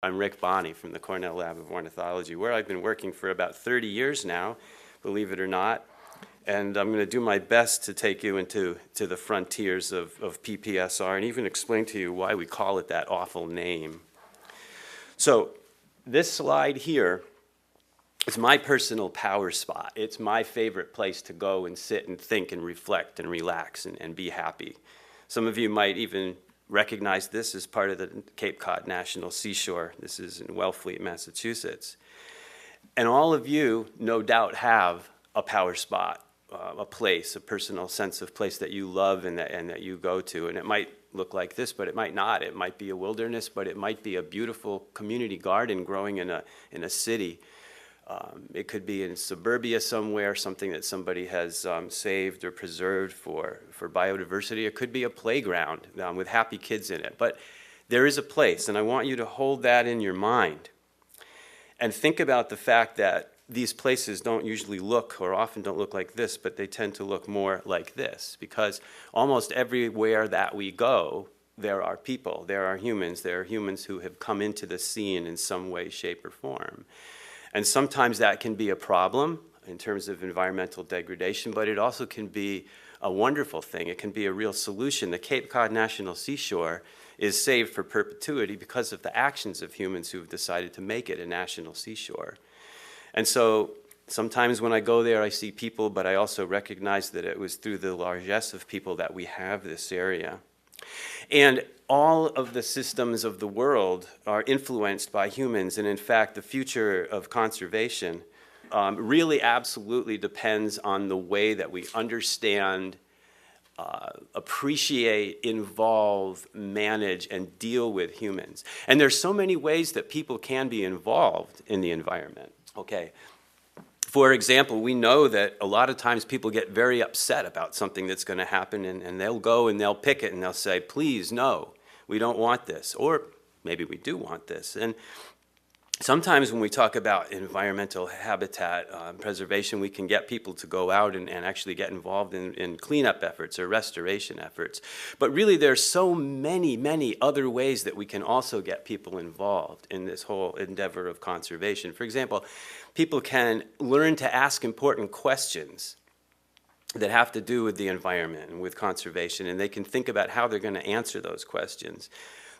I'm Rick Bonney from the Cornell Lab of Ornithology, where I've been working for about 30 years now, believe it or not. And I'm going to do my best to take you into the frontiers of PPSR and even explain to you why we call it that awful name. So this slide here is my personal power spot. It's my favorite place to go and sit and think and reflect and relax and be happy. Some of you might even recognize this as part of the Cape Cod National Seashore. This is in Wellfleet, Massachusetts. And all of you, no doubt, have a power spot, a place, a personal sense of place that you love and that you go to. And it might look like this, but it might not. It might be a wilderness, but it might be a beautiful community garden growing in a city. It could be in suburbia somewhere, something that somebody has saved or preserved for biodiversity. It could be a playground with happy kids in it. But there is a place, and I want you to hold that in your mind and think about the fact that these places don't usually look, or often don't look like this, but they tend to look more like this, because almost everywhere that we go, there are people, there are humans who have come into the scene in some way, shape, or form. And sometimes that can be a problem in terms of environmental degradation, but it also can be a wonderful thing. It can be a real solution. The Cape Cod National Seashore is saved for perpetuity because of the actions of humans who have decided to make it a national seashore. And so sometimes when I go there, I see people, but I also recognize that it was through the largesse of people that we have this area. And all of the systems of the world are influenced by humans, and in fact, the future of conservation really absolutely depends on the way that we understand, appreciate, involve, manage, and deal with humans. And there's so many ways that people can be involved in the environment. Okay. For example, we know that a lot of times people get very upset about something that's going to happen, and they'll go and they'll pick it and they'll say, please, no, we don't want this. Or maybe we do want this. And sometimes when we talk about environmental habitat preservation, we can get people to go out and actually get involved in cleanup efforts or restoration efforts. But really there's so many other ways that we can also get people involved in this whole endeavor of conservation. For example, people can learn to ask important questions that have to do with the environment and with conservation, and they can think about how they're going to answer those questions.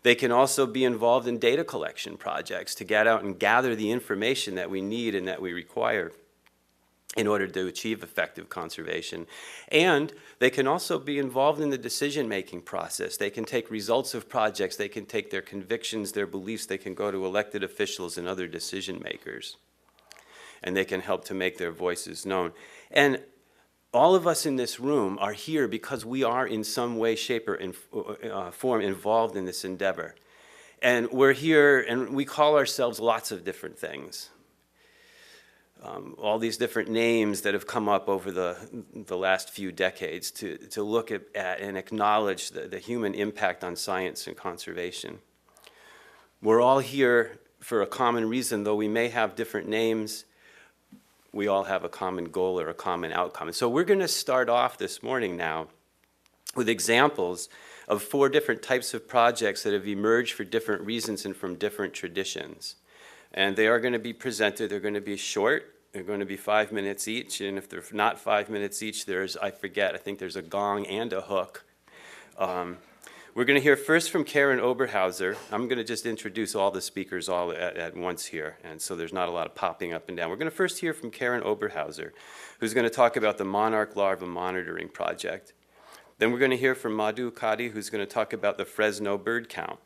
They can also be involved in data collection projects to get out and gather the information that we need and that we require in order to achieve effective conservation. And they can also be involved in the decision-making process. They can take results of projects, they can take their convictions, their beliefs, they can go to elected officials and other decision makers, and they can help to make their voices known. And all of us in this room are here because we are in some way, shape, or form involved in this endeavor. And we're here, and we call ourselves lots of different things. All these different names that have come up over the last few decades to look at and acknowledge the human impact on science and conservation. We're all here for a common reason, though we may have different names. We all have a common goal or a common outcome. And so we're going to start off this morning now with examples of 4 different types of projects that have emerged for different reasons and from different traditions. And they are going to be presented. They're going to be short. They're going to be 5 minutes each. And if they're not 5 minutes each, I think there's a gong and a hook. We're going to hear first from Karen Oberhauser. I'm going to just introduce all the speakers all at once here, and so there's not a lot of popping up and down. We're going to first hear from Karen Oberhauser, who's going to talk about the monarch larva monitoring project. Then we're going to hear from Madhu Kadi, who's going to talk about the Fresno bird count.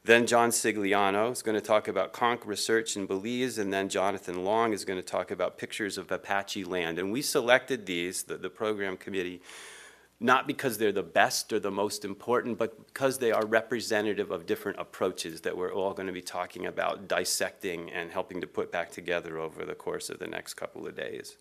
Then John Sigliano is going to talk about conch research in Belize, and then Jonathan Long is going to talk about pictures of Apache land. And we selected these, the program committee, not because they're the best or the most important, but because they are representative of different approaches that we're all going to be talking about, dissecting, and helping to put back together over the course of the next couple of days.